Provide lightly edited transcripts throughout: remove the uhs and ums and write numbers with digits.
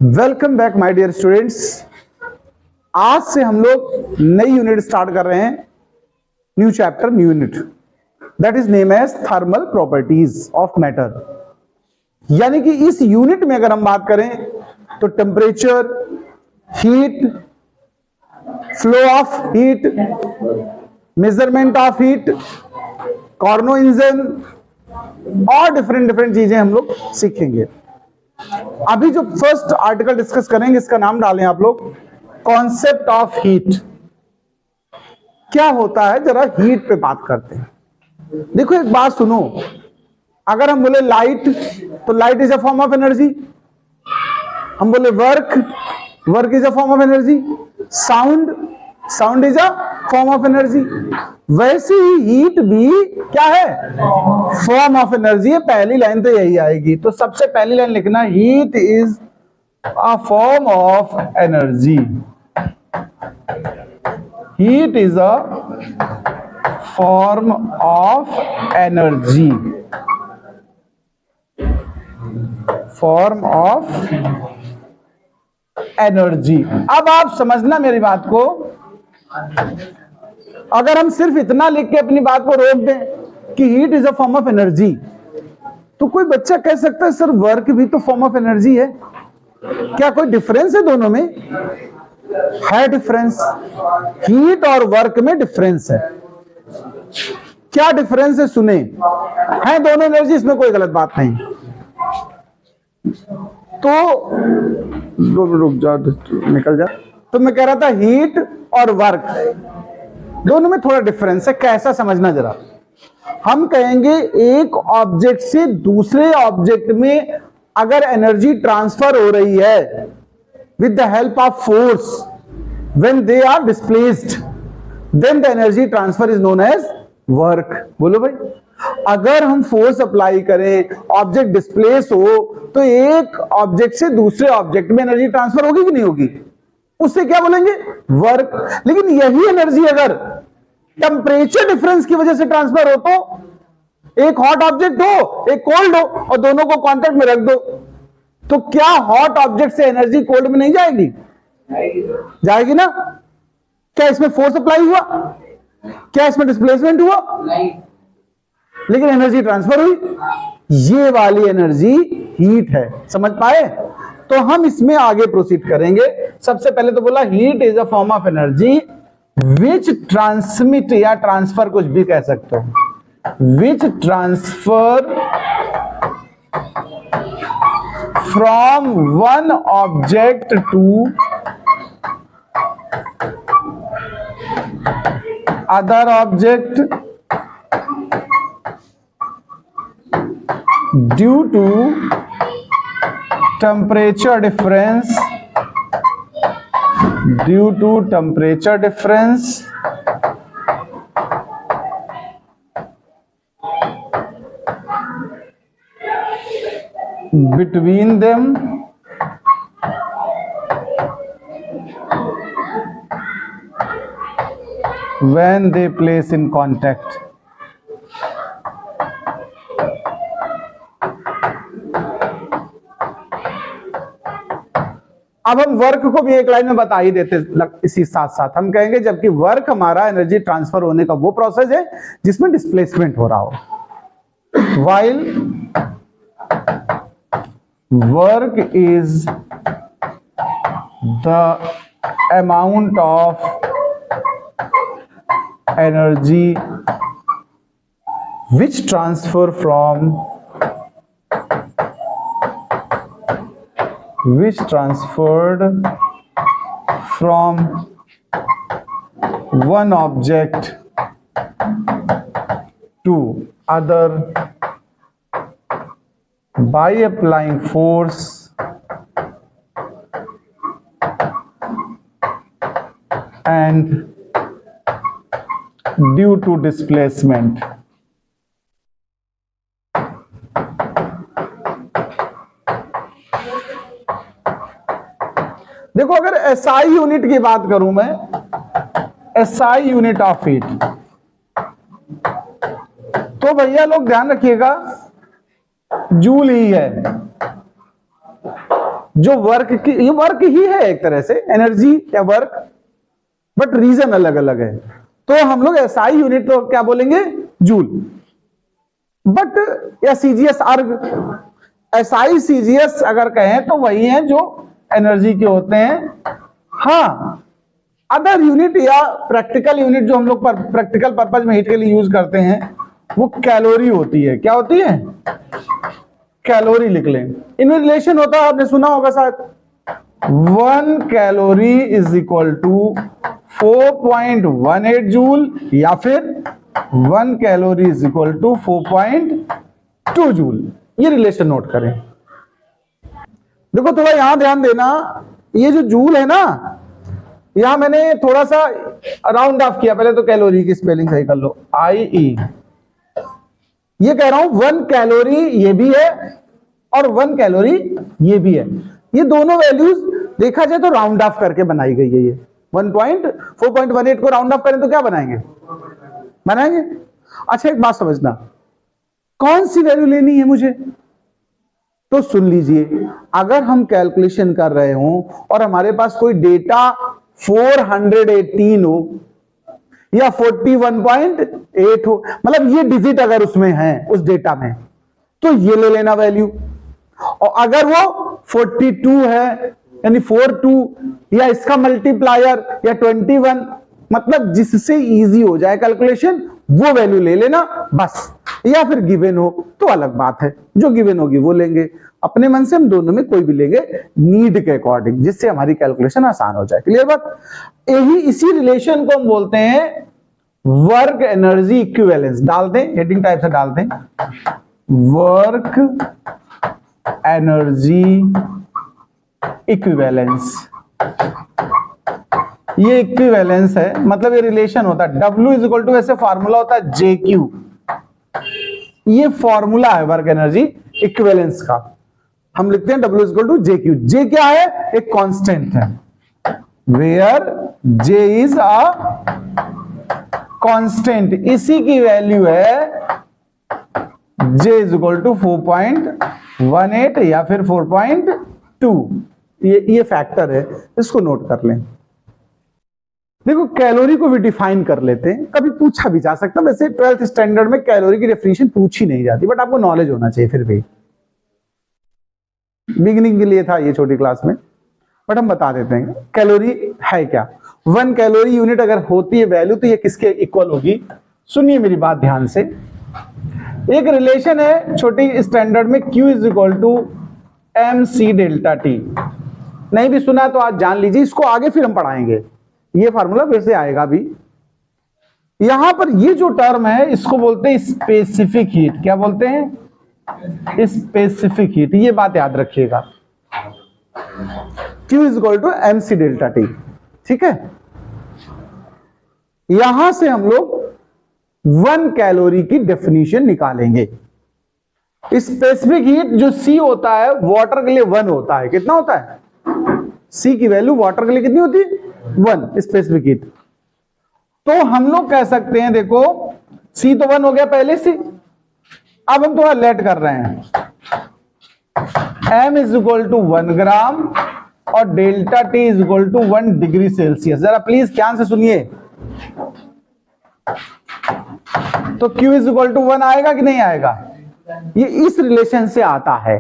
Welcome back my dear students. आज से हम लोग नई यूनिट स्टार्ट कर रहे हैं, new chapter, new unit, that is name as thermal properties of matter. यानी कि इस यूनिट में अगर हम बात करें तो temperature, heat, flow of heat, measurement of heat, Carnot engine और डिफरेंट चीजें हम लोग सीखेंगे। अभी जो फर्स्ट आर्टिकल डिस्कस करेंगे इसका नाम डालें आप लोग, कॉन्सेप्ट ऑफ हीट। क्या होता है, जरा हीट पे बात करते हैं। देखो एक बात सुनो, अगर हम बोले लाइट तो light is a form of energy. हम बोले work is a form of energy. Sound is a form of energy. वैसे ही हीट भी क्या है, फॉर्म ऑफ एनर्जी है। पहली लाइन तो यही आएगी, तो सबसे पहली लाइन लिखना, heat is a form of energy. Heat is a form of energy. Form of energy. अब आप समझना मेरी बात को, अगर हम सिर्फ इतना लिख के अपनी बात को रोक दें कि heat is a form of energy, तो कोई बच्चा कह सकता है सर वर्क भी तो फॉर्म ऑफ एनर्जी है। क्या कोई डिफरेंस है दोनों में? है डिफरेंस। हीट और वर्क में डिफरेंस है। क्या डिफरेंस है सुने। है दोनों एनर्जी, इसमें कोई गलत बात नहीं। तो रुक जा, निकल जा। तो मैं कह रहा था हीट और वर्क दोनों में थोड़ा डिफरेंस है। कैसा समझना जरा। हम कहेंगे एक ऑब्जेक्ट से दूसरे ऑब्जेक्ट में अगर एनर्जी ट्रांसफर हो रही है with the help of force, when they are displaced, then the energy transfer is known as work. बोलो भाई, अगर हम फोर्स अप्लाई करें, ऑब्जेक्ट डिस्प्लेस हो, तो एक ऑब्जेक्ट से दूसरे ऑब्जेक्ट में एनर्जी ट्रांसफर होगी कि नहीं होगी? उससे क्या बोलेंगे? वर्क। लेकिन यही एनर्जी अगर टेम्परेचर डिफरेंस की वजह से ट्रांसफर हो, तो एक हॉट ऑब्जेक्ट हो, एक कोल्ड हो, और दोनों को कांटेक्ट में रख दो, तो क्या हॉट ऑब्जेक्ट से एनर्जी कोल्ड में नहीं जाएगी? जाएगी ना। क्या इसमें फोर्स अप्लाई हुआ? क्या इसमें डिस्प्लेसमेंट हुआ? लेकिन एनर्जी ट्रांसफर हुई। ये वाली एनर्जी हीट है। समझ पाए? तो हम इसमें आगे प्रोसीड करेंगे। सबसे पहले तो बोला heat is a form of energy which transmit, या ट्रांसफर कुछ भी कह सकते हो, which transfer from one object to other object due to temperature difference, due to temperature difference between them when they place in contact. अब हम work को भी एक लाइन में बता ही देते, इसी साथ साथ हम कहेंगे जबकि वर्क हमारा एनर्जी ट्रांसफर होने का वो प्रोसेस है जिसमें डिस्प्लेसमेंट हो रहा हो। While work is the amount of energy which transfer from which transferred from one object to other by applying force and due to displacement. देखो अगर एसआई यूनिट की बात करूं मैं, एसआई यूनिट ऑफ हीट, तो भैया लोग ध्यान रखिएगा जूल ही है। जो वर्क की, ये वर्क ही है एक तरह से, एनर्जी या वर्क, बट रीजन अलग अलग है। तो हम लोग एसआई यूनिट तो क्या बोलेंगे, जूल, बट या सीजीएस अर्ग, एसआई सीजीएस अगर कहें तो वही है जो एनर्जी के होते हैं। हाँ, अदर यूनिट या प्रैक्टिकल यूनिट जो हम लोग प्रैक्टिकल पर्पज में हीट के लिए यूज करते हैं वो कैलोरी होती है। क्या होती है, कैलोरी लिख लें। इनमें रिलेशन होता है, आपने सुना होगा शायद, 1 calorie is equal to 4.18 joule, या फिर 1 calorie is equal to 4.2 joule. ये रिलेशन नोट करें। देखो थोड़ा यहां ध्यान देना, ये जो जूल है ना, यहां मैंने थोड़ा सा राउंड ऑफ किया। पहले तो कैलोरी की स्पेलिंग सही कर लो, IE। ये कह रहा हूं 1 कैलोरी ये भी है और 1 कैलोरी ये भी है। ये दोनों वैल्यूज देखा जाए तो राउंड ऑफ करके बनाई गई है। ये 4.18 को राउंड ऑफ करें तो क्या बनाएंगे, अच्छा एक बात समझना, कौन सी वैल्यू लेनी है मुझे, तो सुन लीजिए, अगर हम कैलकुलेशन कर रहे हो और हमारे पास कोई डेटा 418 हो या 41.8 हो, मतलब ये डिजिट अगर उसमें है उस डेटा में, तो ये ले लेना वैल्यू। और अगर वो 42 है यानी 42 या इसका मल्टीप्लायर या 21, मतलब जिससे इजी हो जाए कैलकुलेशन वो वैल्यू ले लेना बस। या फिर गिवन हो तो अलग बात है, जो गिवन होगी वो लेंगे। अपने मन से हम दोनों में कोई भी लेंगे नीड के अकॉर्डिंग, जिससे हमारी कैलकुलेशन आसान हो जाए। क्लियर बात। यही इसी रिलेशन को हम बोलते हैं वर्क एनर्जी इक्विवेलेंस। डाल दें, हेडिंग टाइप से डाल दें, वर्क एनर्जी इक्विवेलेंस। ये इक्विवेलेंस है, मतलब ये रिलेशन होता है। W इज इक्वल टू, ऐसे फॉर्मूला होता है JQ, ये फॉर्मूला है वर्क एनर्जी इक्विवेलेंस का। हम लिखते हैं W is equal to JQ। J क्या है, एक कांस्टेंट है, where J is a constant. इसी की वैल्यू है J इज इक्वल टू 4.18 या फिर 4.2। ये फैक्टर है, इसको नोट कर लें। देखो कैलोरी को भी डिफाइन कर लेते हैं, कभी पूछा भी जा सकता। वैसे 12th स्टैंडर्ड में कैलोरी की डेफिनेशन पूछी नहीं जाती, बट आपको नॉलेज होना चाहिए फिर भी। बिगिनिंग के लिए था ये छोटी क्लास में, बट हम बता देते हैं कैलोरी है क्या। 1 कैलोरी यूनिट अगर होती है वैल्यू, तो ये किसके इक्वल होगी। सुनिए मेरी बात ध्यान से। एक रिलेशन है छोटी स्टैंडर्ड में, Q is equal to MC delta T। नहीं भी सुना तो आज जान लीजिए, इसको आगे फिर हम पढ़ाएंगे, ये फार्मूला फिर से आएगा भी। यहां पर ये जो टर्म है इसको बोलते हैं स्पेसिफिक हीट। क्या बोलते हैं, स्पेसिफिक हीट। ये बात याद रखिएगा, Q is equal to MC delta T। ठीक है, यहां से हम लोग 1 कैलोरी की डेफिनेशन निकालेंगे। स्पेसिफिक हीट जो C होता है वाटर के लिए 1 होता है। कितना होता है, C की वैल्यू वाटर के लिए कितनी होती है, 1 स्पेसिफिक हीट। तो हम लोग कह सकते हैं, देखो C तो 1 हो गया पहले से, अब हम थोड़ा लेट कर रहे हैं। M is equal to 1 gram और delta T is equal to 1 degree Celsius. जरा प्लीज ध्यान से सुनिए, तो Q इज इक्वल टू 1 आएगा कि नहीं आएगा, ये इस रिलेशन से आता है।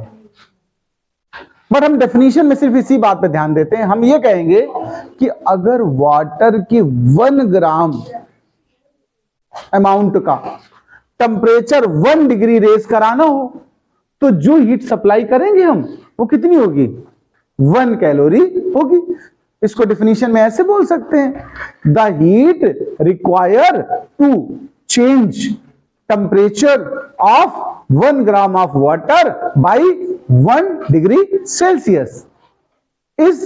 बट हम डेफिनेशन में सिर्फ इसी बात पे ध्यान देते हैं। हम ये कहेंगे कि अगर वाटर की 1 ग्राम अमाउंट का टेम्परेचर 1 डिग्री रेज कराना हो, तो जो हीट सप्लाई करेंगे हम वो कितनी होगी, 1 कैलोरी होगी। इसको डेफिनेशन में ऐसे बोल सकते हैं, the heat require to change temperature of 1 gram of water by 1 degree Celsius is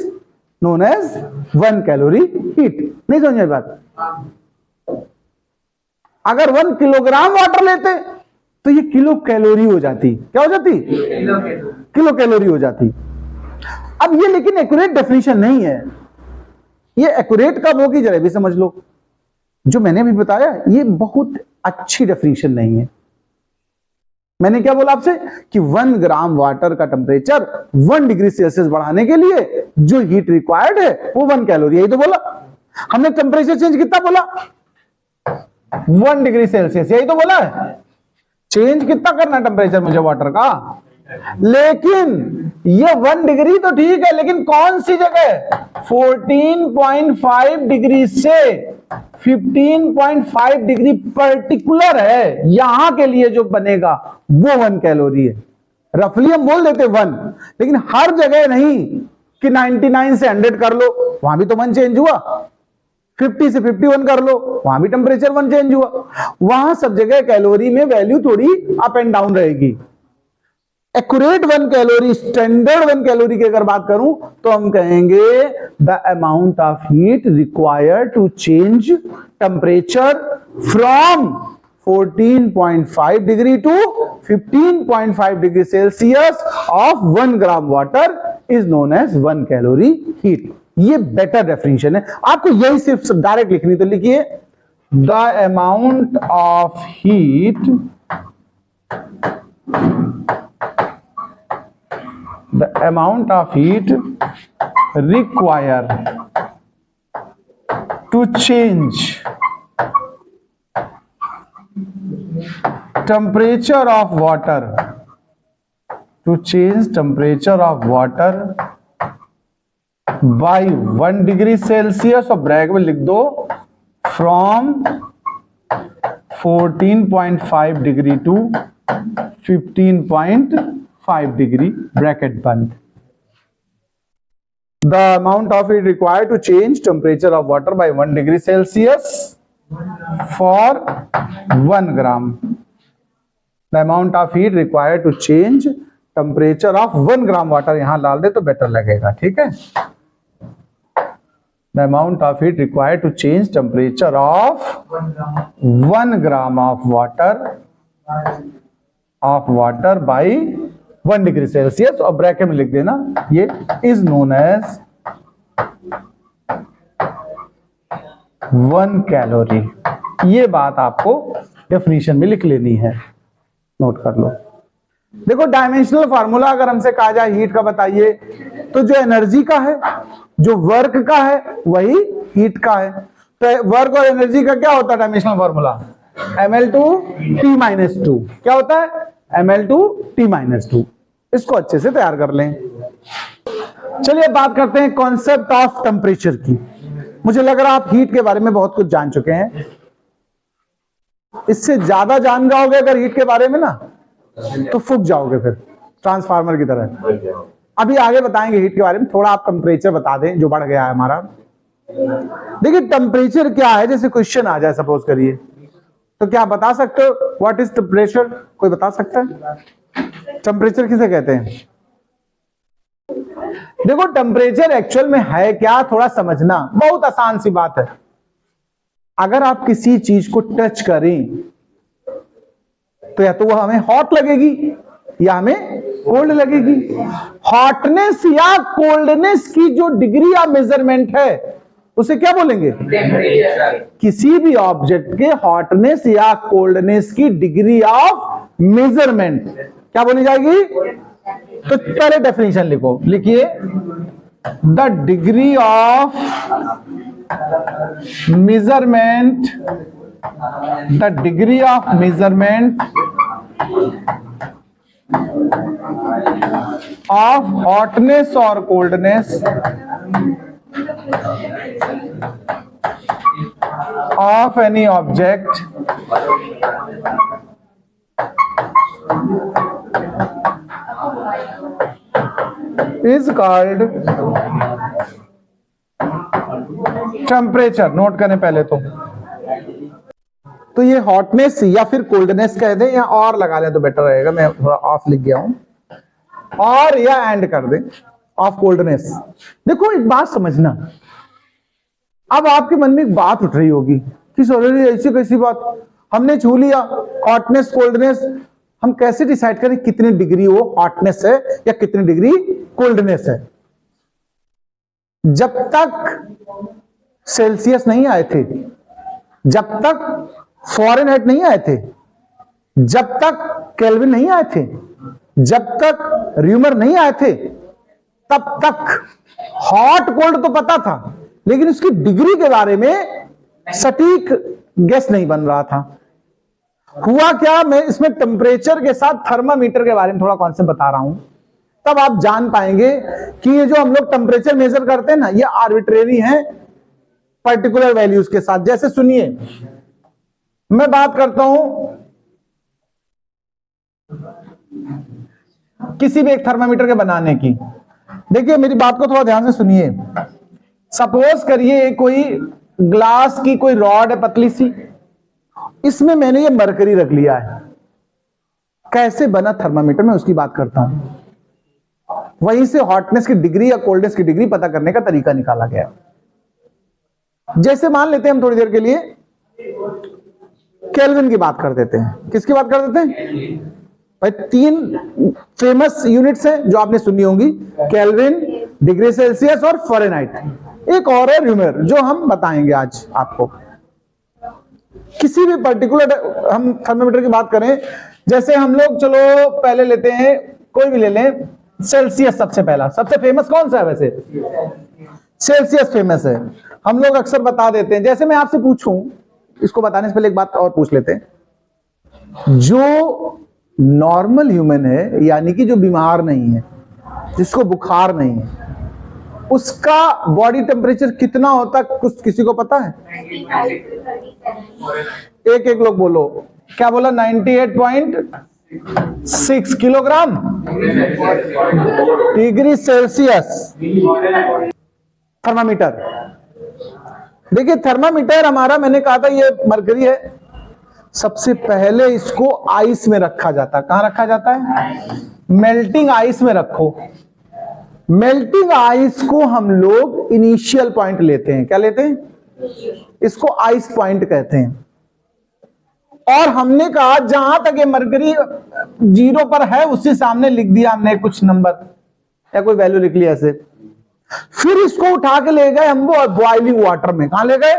known as 1 calorie heat. नहीं समझ में बात। अगर 1 किलोग्राम वाटर लेते तो ये किलो कैलोरी हो जाती। क्या हो जाती, किलो कैलोरी हो जाती। अब ये लेकिन एक्यूरेट डेफिनेशन नहीं है। ये एक्यूरेट कब होगी जरा भी समझ लो। जो मैंने अभी बताया ये बहुत अच्छी डेफिनेशन नहीं है। मैंने क्या बोला आपसे कि 1 ग्राम वाटर का टेम्परेचर 1 डिग्री सेल्सियस बढ़ाने के लिए जो हीट रिक्वायर्ड है वो 1 कैलोरी, यही तो बोला हमने। टेम्परेचर चेंज कितना बोला? 1 डिग्री सेल्सियस, यही तो बोला है। चेंज कितना करना टेम्परेचर मुझे वाटर का? लेकिन ये 1 डिग्री तो ठीक है, लेकिन कौन सी जगह? 14.5 डिग्री से 15.5 डिग्री पर्टिकुलर है, यहां के लिए जो बनेगा वो 1 कैलोरी है। रफली हम बोल देते 1, लेकिन हर जगह नहीं कि 99 से 100 कर लो, वहां भी तो 1 चेंज हुआ। 50 से 51 कर लो, वहां भी टेम्परेचर 1 चेंज हुआ। वहां सब जगह कैलोरी में वैल्यू थोड़ी अप एंड डाउन रहेगी। एक्यूरेट 1 कैलोरी, स्टैंडर्ड 1 कैलोरी की अगर बात करूं तो हम कहेंगे the amount of heat required to change temperature from 14.5 degree to 15.5 degree Celsius of 1 gram water is known as 1 calorie heat. ये बेटर डेफिनेशन है। आपको यही सिर्फ डायरेक्ट लिखनी, तो लिखिए the amount of heat, the amount of heat required to change temperature of water, to change temperature of water by 1 degree Celsius, और bracket में लिख दो from 14.5 degree to 15.5 degree, bracket बंद। The amount of heat required to change temperature of water by 1 degree Celsius for 1 gram. The amount of heat required to change temperature of 1 gram water, यहां डाल दे तो better लगेगा, ठीक है। The amount of heat required to change temperature of 1 gram of water by 1 degree Celsius, और bracket में लिख देना ये इज नोन एज 1 कैलोरी। ये बात आपको डेफिनेशन में लिख लेनी है, नोट कर लो। देखो डायमेंशनल फार्मूला अगर हमसे कहा जाए हीट का बताइए, तो जो एनर्जी का है, जो वर्क का है, वही हीट का है। तो वर्क और एनर्जी का क्या होता है डायमेंशनल फार्मूला? ml/T-2। क्या होता है? ml/T-2। इसको अच्छे से तैयार कर लें। चलिए बात करते हैं कॉन्सेप्ट ऑफ टेम्परेचर की। मुझे लग रहा है आप हीट के बारे में बहुत कुछ जान चुके हैं। इससे ज्यादा जान जाओगे अगर हीट के बारे में ना, तो फूक जाओगे फिर ट्रांसफार्मर की तरह। अभी आगे बताएंगे हीट के बारे में। थोड़ा आप टेम्परेचर बता दें जो बढ़ गया है हमारा। देखिए टेम्परेचर क्या है, जैसे क्वेश्चन आ जाए सपोज करिए, तो क्या बता सकते हो व्हाट इज टेम्परेचर? कोई बता सकता है टेम्परेचर किसे कहते हैं? देखो टेम्परेचर एक्चुअल में है क्या, थोड़ा समझना, बहुत आसान सी बात है। अगर आप किसी चीज को टच करें तो या तो वो हमें हॉट लगेगी या हमें कोल्ड लगेगी। हॉटनेस या कोल्डनेस की जो डिग्री ऑफ मेजरमेंट है उसे क्या बोलेंगे? किसी भी ऑब्जेक्ट के हॉटनेस या कोल्डनेस की डिग्री ऑफ मेजरमेंट क्या बोली जाएगी? तो पहले डेफिनेशन लिखो, लिखिए the degree of measurement, the degree of measurement of hotness और coldness of any object is called temperature। Note करें पहले तो ये हॉटनेस या फिर कोल्डनेस कह दें या और लगा लें तो बेटर रहेगा। मैं थोड़ा ऑफ लिख गया हूं, और या एंड कर दें ऑफ कोल्डनेस। देखो एक बात समझना, अब आपके मन में एक बात उठ रही होगी कि सर ऐसी कैसी बात, हमने छू लिया हॉटनेस कोल्डनेस, हम कैसे डिसाइड करें कितनी डिग्री वो हॉटनेस है या कितनी डिग्री कोल्डनेस है? जब तक सेल्सियस नहीं आए थे, जब तक फ़ारेनहाइट नहीं आए थे, जब तक केल्विन नहीं आए थे, जब तक र्यूमर नहीं आए थे तब तक हॉट कोल्ड तो पता था, लेकिन उसकी डिग्री के बारे में सटीक गेस नहीं बन रहा था। हुआ क्या, मैं इसमें टेम्परेचर के साथ थर्मामीटर के बारे में थोड़ा कॉन्सेप्ट बता रहा हूं, तब आप जान पाएंगे कि ये जो हम लोग टेम्परेचर मेजर करते हैं ना, ये आर्बिट्रेरी है पर्टिकुलर वैल्यूज के साथ। जैसे सुनिए, मैं बात करता हूं किसी भी एक थर्मामीटर के बनाने की। देखिए मेरी बात को थोड़ा ध्यान से सुनिए। सपोज करिए कोई ग्लास की कोई रॉड है पतली सी, इसमें मैंने ये मरकरी रख लिया है। कैसे बना थर्मामीटर, मैं उसकी बात करता हूं। वहीं से हॉटनेस की डिग्री या कोल्डनेस की डिग्री पता करने का तरीका निकाला गया। जैसे मान लेते हैं हम थोड़ी देर के लिए केल्विन की बात कर देते हैं। किसकी बात कर देते हैं भाई? 3 फेमस यूनिट्स हैं जो आपने सुनी होंगी, केल्विन, डिग्री सेल्सियस और फ़ारेनहाइट। एक और है र्यूमर, जो हम बताएंगे आज आपको। किसी भी पर्टिकुलर हम थर्मामीटर की बात करें, जैसे हम लोग चलो पहले लेते हैं, कोई भी ले लें, सेल्सियस सबसे पहला। सबसे फेमस कौन सा है वैसे? सेल्सियस फेमस है, हम लोग अक्सर बता देते हैं। जैसे मैं आपसे पूछूं, इसको बताने से पहले एक बात और पूछ लेते हैं। जो नॉर्मल ह्यूमन है, यानी कि जो बीमार नहीं है, जिसको बुखार नहीं है, उसका बॉडी टेम्परेचर कितना होता है? कुछ किसी को पता है? एक एक लोग बोलो। क्या बोला? 98.6 किलोग्राम डिग्री सेल्सियस थर्मामीटर। देखिए थर्मामीटर हमारा, मैंने कहा था ये मरकरी है। सबसे पहले इसको आइस में रखा जाता है। कहां रखा जाता है? मेल्टिंग आइस में रखो। मेल्टिंग आइस को हम लोग इनिशियल पॉइंट लेते हैं। क्या लेते हैं? इसको आइस पॉइंट कहते हैं। और हमने कहा जहां तक ये मरकरी 0 पर है, उससे सामने लिख दिया हमने कुछ नंबर या कोई वैल्यू लिख लिया ऐसे। फिर इसको उठा के ले गए हम वो बॉइलिंग वाटर में। कहां ले गए?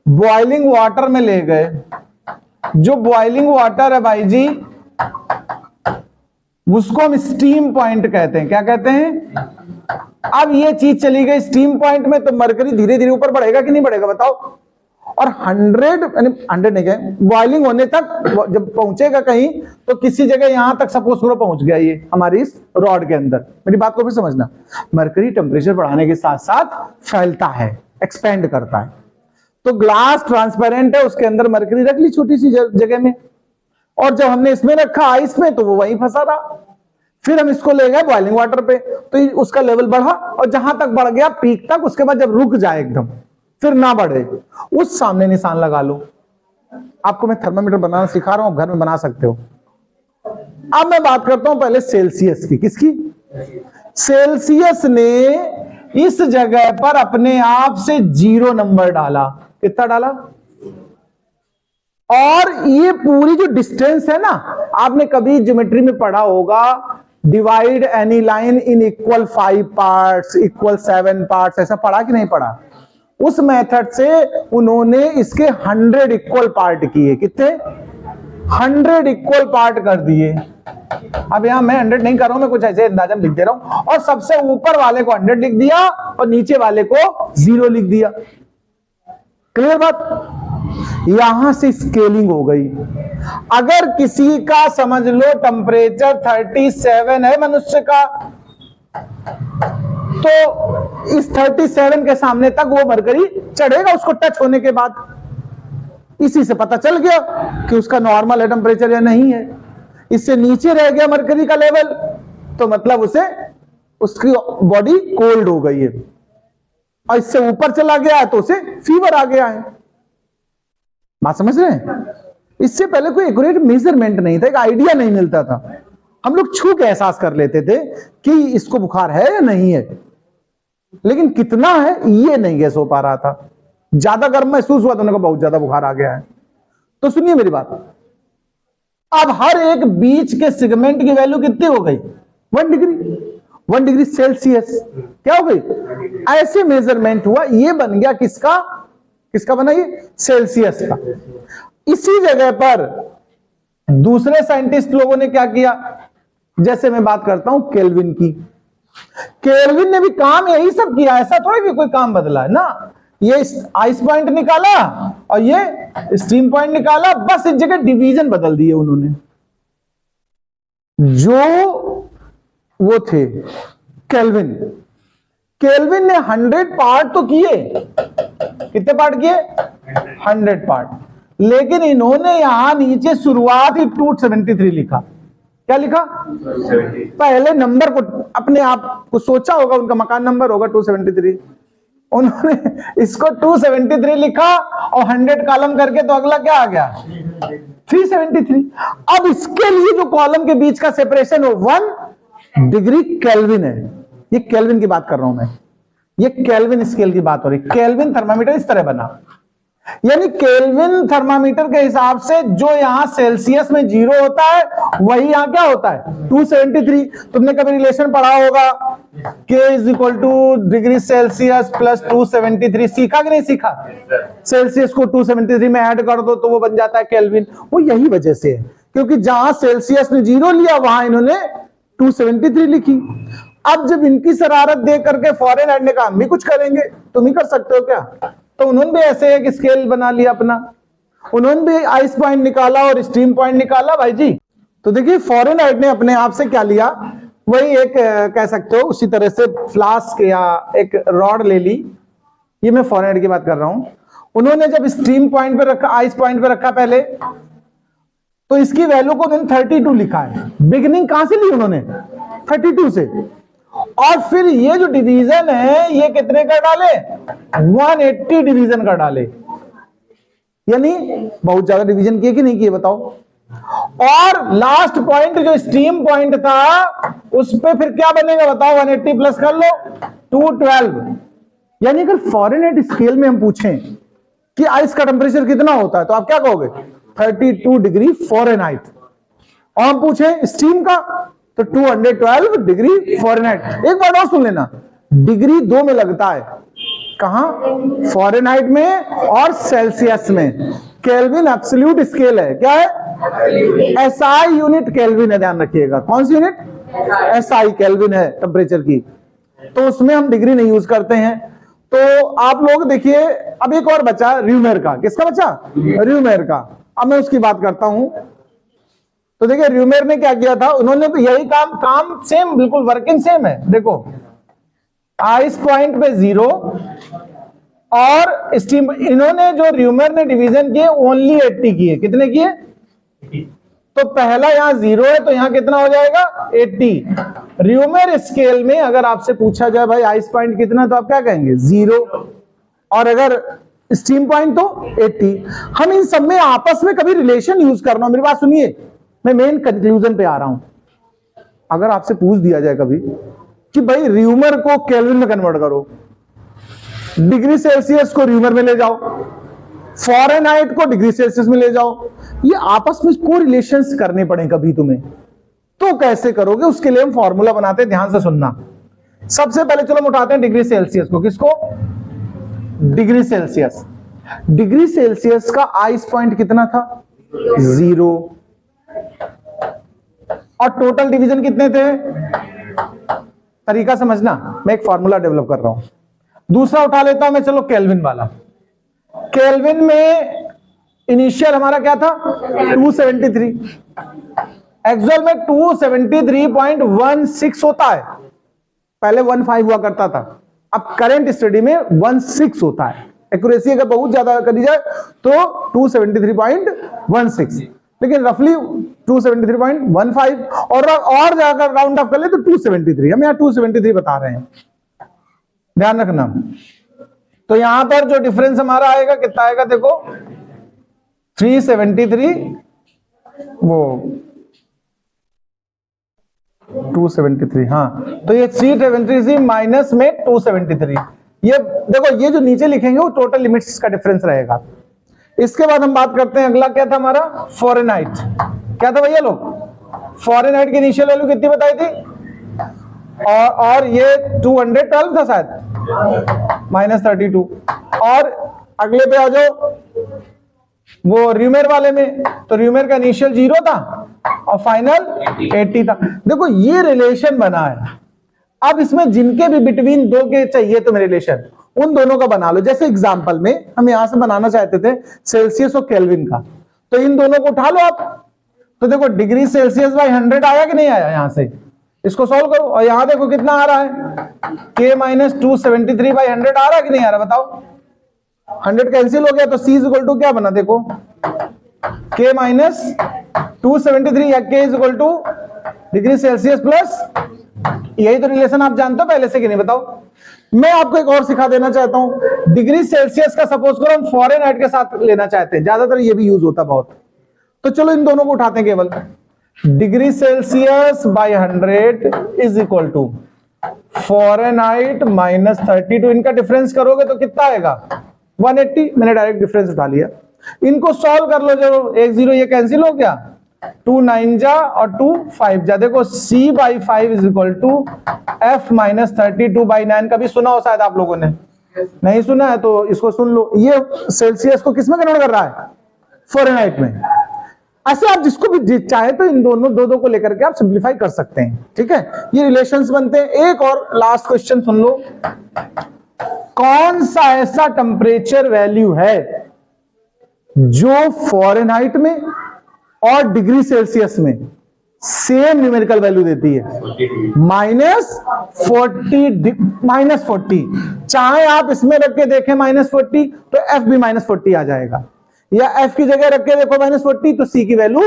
बॉइलिंग वाटर में ले गए। जो बॉइलिंग वाटर है भाई जी, उसको हम स्टीम पॉइंट कहते हैं। क्या कहते हैं? अब ये चीज चली गई स्टीम पॉइंट में, तो मरकरी धीरे धीरे ऊपर बढ़ेगा कि नहीं बढ़ेगा बताओ? और 100 नहीं गए, बॉइलिंग होने तक जब पहुंचेगा कहीं, तो किसी जगह यहां तक सपोज करो पहुंच गया ये हमारी इस रॉड के अंदर। मेरी बात को भी समझना, मरकरी टेम्परेचर बढ़ाने के साथ साथ फैलता है, एक्सपेंड करता है। तो ग्लास ट्रांसपेरेंट है, उसके अंदर मरकरी रख ली छोटी सी जगह में, और जब हमने इसमें रखा आइस में, तो वो वहीं फंसा रहा। फिर हम इसको ले गए बॉइलिंग वाटर पे, तो उसका लेवल बढ़ा, और जहां तक बढ़ गया पीक तक, उसके बाद जब रुक जाए एकदम, फिर ना बढ़े, उस सामने निशान लगा लो। आपको मैं थर्मामीटर बनाना सिखा रहा हूं, घर में बना सकते हो। अब मैं बात करता हूं पहले सेल्सियस की। किसकी? सेल्सियस ने इस जगह पर अपने आप से 0 नंबर डाला। कितना डाला? और ये पूरी जो डिस्टेंस है ना, आपने कभी ज्योमेट्री में पढ़ा होगा, divide any line in equal 5 parts, equal 7 parts, ऐसा पढ़ा कि नहीं पढ़ा? उस मेथड से उन्होंने इसके 100 इक्वल पार्ट किए। कितने? 100 इक्वल पार्ट कर दिए। अब यहां मैं 100 नहीं कर रहा हूं, मैं कुछ ऐसे अंदाजा लिख दे रहा हूं, और सबसे ऊपर वाले को 100 लिख दिया और नीचे वाले को 0 लिख दिया। क्लियर बात? यहां से स्केलिंग हो गई। अगर किसी का समझ लो टेम्परेचर 37 है मनुष्य का, तो इस 37 के सामने तक वो मरकरी चढ़ेगा उसको टच होने के बाद। इसी से पता चल गया कि उसका नॉर्मल है टेम्परेचर या नहीं है। इससे नीचे रह गया मरकरी का लेवल, तो मतलब उसे उसकी बॉडी कोल्ड हो गई है, और इससे ऊपर चला गया है तो उसे फीवर आ गया है। बात समझ रहे हैं? इससे पहले कोई एक्यूरेट मेजरमेंट नहीं था, एक आइडिया नहीं मिलता था। हम लोग छू के एहसास कर लेते थे कि इसको बुखार है या नहीं है, लेकिन कितना है ये नहीं गैस हो पा रहा था। ज्यादा गर्म महसूस हुआ तो उन्होंने कहा बहुत ज्यादा बुखार आ गया है। तो सुनिए मेरी बात, अब हर एक बीच के सेगमेंट की वैल्यू कितनी हो गई? 1 डिग्री। 1 डिग्री सेल्सियस क्या हो गई? ऐसे मेजरमेंट हुआ, ये बन गया किसका? किसका बना ये? सेल्सियस का। इसी जगह पर दूसरे साइंटिस्ट लोगों ने क्या किया, जैसे मैं बात करता हूं केल्विन की, केल्विन ने भी काम यही सब किया, ऐसा थोड़ा कि कोई काम बदला है ना। ये आइस पॉइंट निकाला और ये स्टीम पॉइंट निकाला, बस इस जगह डिवीजन बदल दिए उन्होंने। जो वो थे केल्विन, केल्विन ने 100 पार्ट तो किए, कितने पार्ट किए? 100 पार्ट, लेकिन इन्होंने यहां नीचे शुरुआत ही 273 लिखा। क्या लिखा? पहले नंबर को अपने आप को सोचा होगा, उनका मकान नंबर होगा 273, उन्होंने इसको 273 लिखा और 100 कॉलम करके, तो अगला क्या आ गया? 373। अब इसके लिए जो कॉलम के बीच का सेपरेशन हो 1 डिग्री केल्विन है। ये केल्विन की बात कर रहा हूं मैं, ये केल्विन स्केल की बात हो रही। केल्विन थर्मामीटर इस तरह बना, यानी केल्विन थर्मामीटर के हिसाब से जो यहां सेल्सियस में 0 होता है, वही यहां क्या होता है? 273। तुमने कभी रिलेशन पढ़ा होगा, K = डिग्री सेल्सियस प्लस 273, सीखा कि नहीं सीखा? सेल्सियस को 273 में ऐड कर दो तो वो बन जाता है केल्विन। वो यही वजह से है, क्योंकि जहां सेल्सियस ने 0 लिया वहां इन्होंने 273 लिखी। अब जब इनकी शरारत देख करके फॉरेनहाइट ने कहा हम भी कुछ करेंगे, तुम ही कर सकते हो क्या? तो उन्होंने भी ऐसे एक स्केल बना लिया अपना, उन्होंने भी आइस पॉइंट निकाला और स्टीम पॉइंट निकाला भाई जी। तो देखिए फॉरेनहाइट ने अपने आप से क्या लिया, वही एक कह सकते हो उसी तरह से फ्लास्क या एक रॉड ले ली। ये मैं फॉरेनहाइट की बात कर रहा हूं। उन्होंने जब स्टीम पॉइंट पे रखा, आइस पॉइंट पे रखा पहले, तो इसकी वैल्यू को उन्होंने 32 लिखा है। बिगिनिंग कहां से ली उन्होंने? 32 से। और फिर ये जो डिवीजन है ये कितने का डाले? 180 डिवीजन का डाले। यानी बहुत ज्यादा डिवीजन किए कि नहीं किए बताओ? और लास्ट पॉइंट जो स्टीम पॉइंट था उस पे फिर क्या बनेगा बताओ? 180 प्लस कर लो 212। यानी अगर फॉरेनहाइट स्केल में हम पूछें कि आइस का टेम्परेचर कितना होता है, तो आप क्या कहोगे? 32 डिग्री फॉरेनहाइट। और हम पूछें स्टीम का तो 212 डिग्री फॉरेनहाइट। एक बार और सुन लेना, डिग्री 2 में लगता है, कहां? फॉरेनहाइट में और सेल्सियस में। केल्विन एब्सोल्यूट स्केल है, क्या है? एसआई यूनिट केल्विन है, ध्यान रखिएगा। कौन सी यूनिट? एसआई केल्विन है टेम्परेचर की, तो उसमें हम डिग्री नहीं यूज करते हैं। तो आप लोग देखिए, अब एक और बचा र्यूमेर का। किसका बचा? र्यूमेर का। अब मैं उसकी बात करता हूं। तो देखिए र्यूमेर ने क्या किया था, उन्होंने भी यही काम सेम, बिल्कुल वर्किंग सेम है। देखो आइस पॉइंट पे 0 और स्टीम, इन्होंने जो र्यूमेर ने डिवीजन किए ओनली 80 किए। कितने किए? तो पहला यहां 0 है तो यहां कितना हो जाएगा? 80। र्यूमेर स्केल में अगर आपसे पूछा जाए भाई आइस पॉइंट कितना, तो आप क्या कहेंगे? 0। और अगर स्टीम पॉइंट तो 80। हम इन सब में आपस में कभी रिलेशन यूज करना, मेरी बात सुनिए, मैं मेन कंक्लूजन पे आ रहा हूं। अगर आपसे पूछ दिया जाए कभी कि भाई र्यूमेर को केल्विन में कन्वर्ट करो, डिग्री सेल्सियस को र्यूमेर में ले जाओ, फॉरेनहाइट को डिग्री सेल्सियस में ले जाओ, ये आपस में कोरिलेशंस करने पड़े कभी तुम्हें, तो कैसे करोगे? उसके लिए हम फॉर्मूला बनाते हैं, ध्यान से सुनना। सबसे पहले चलो हम उठाते हैं डिग्री सेल्सियस को। किसको? Degree Celsius. डिग्री सेल्सियस का आइस पॉइंट कितना था? 0। और टोटल डिवीजन कितने थे? तरीका समझना, मैं एक फॉर्मूला डेवलप कर रहा हूं। दूसरा उठा लेता हूं मैं, चलो केल्विन वाला। केल्विन में इनिशियल हमारा क्या था? 273। एक्चुअल में 273.16 होता है, पहले 15 हुआ करता था, अब करंट स्टडी में 16 होता है। एक्यूरेसी अगर बहुत ज्यादा करी जाए तो 273.16, लेकिन रफली 273.15, और जाकर राउंड ऑफ कर ले तो 273। हम यहां 273 बता रहे हैं, ध्यान रखना। तो यहां पर जो डिफरेंस हमारा आएगा कितना आएगा? देखो 373, वो 273, हाँ, तो ये 373 माइनस में 273। ये देखो, ये जो नीचे लिखेंगे वो टोटल लिमिट्स का डिफरेंस रहेगा। इसके बाद हम बात करते हैं, अगला क्या था हमारा? फॉरेनहाइट। क्या था भैया लोग? फॉरेनहाइट की इनिशियल वैल्यू कितनी बताई थी? और ये 212 था शायद, -32। और अगले पे आ जाओ, वो र्यूमेर वाले में, तो र्यूमेर का इनिशियल 0 था और फाइनल 80 था। देखो ये रिलेशन बना है। अब इसमें जिनके भी बिटवीन दो के चाहिए तुम्हें रिलेशन, उन दोनों का बना लो। जैसे एग्जांपल में हम यहां से बनाना चाहते थे सेल्सियस और केल्विन का, तो इन दोनों को उठा लो आप। तो देखो डिग्री सेल्सियस बाई 100 आया कि नहीं आया, यहां से इसको सॉल्व करो और यहां देखो कितना आ रहा है, K-273 बाई 100 आ रहा है कि नहीं आ रहा, बताओ। 100 कैंसिल हो गया तो C इज इक्वल टू क्या बना, देखो K-273 या K is equal two degree Celsius plus, यही तो रिलेशन आप जानते हो पहले से कि नहीं, बताओ। मैं आपको एक और सिखा देना चाहता हूं। डिग्री सेल्सियस का सपोज करो हम फॉरेनहाइट के साथ लेना चाहते हैं, ज्यादातर ये भी यूज होता बहुत, तो चलो इन दोनों को उठाते हैं केवल। Degree Celsius by 100 is equal to Fahrenheit minus 32, इनका डिफरेंस करोगे तो कितना आएगा 180। मैंने डायरेक्ट डिफरेंस उठा लिया। इनको सॉल्व कर लो, जो 1 0 ये कैंसिल हो गया, 2 9 जा और 2 5 जा। देखो C by 5 is equal to F minus 32 by 9। कभी सुना हो शायद आप लोगों ने, नहीं सुना है तो इसको सुन लो। ये सेल्सियस को किसमें कन्वर्ट कर रहा है, फॉरेनहाइट में। ऐसे आप जिसको भी चाहे तो इन दोनों दो को लेकर के आप सिंप्लीफाई कर सकते हैं, ठीक है। ये रिलेशंस बनते हैं। एक और लास्ट क्वेश्चन सुन लो, कौन सा ऐसा टेम्परेचर वैल्यू है जो फॉरेनहाइट में और डिग्री सेल्सियस में सेम न्यूमेरिकल वैल्यू देती है, -40। चाहे आप इसमें रख के देखें -40 तो F भी -40 आ जाएगा, या F की जगह रख के देखो -40 तो C की वैल्यू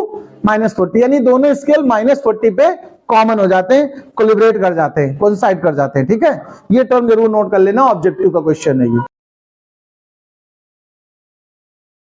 -40, यानी दोनों स्केल -40 पे कॉमन हो जाते हैं, कोलिब्रेट कर जाते हैं, कोइंसाइड कर जाते हैं, ठीक है। ये टर्म जरूर नोट कर लेना, ऑब्जेक्टिव का क्वेश्चन है ये।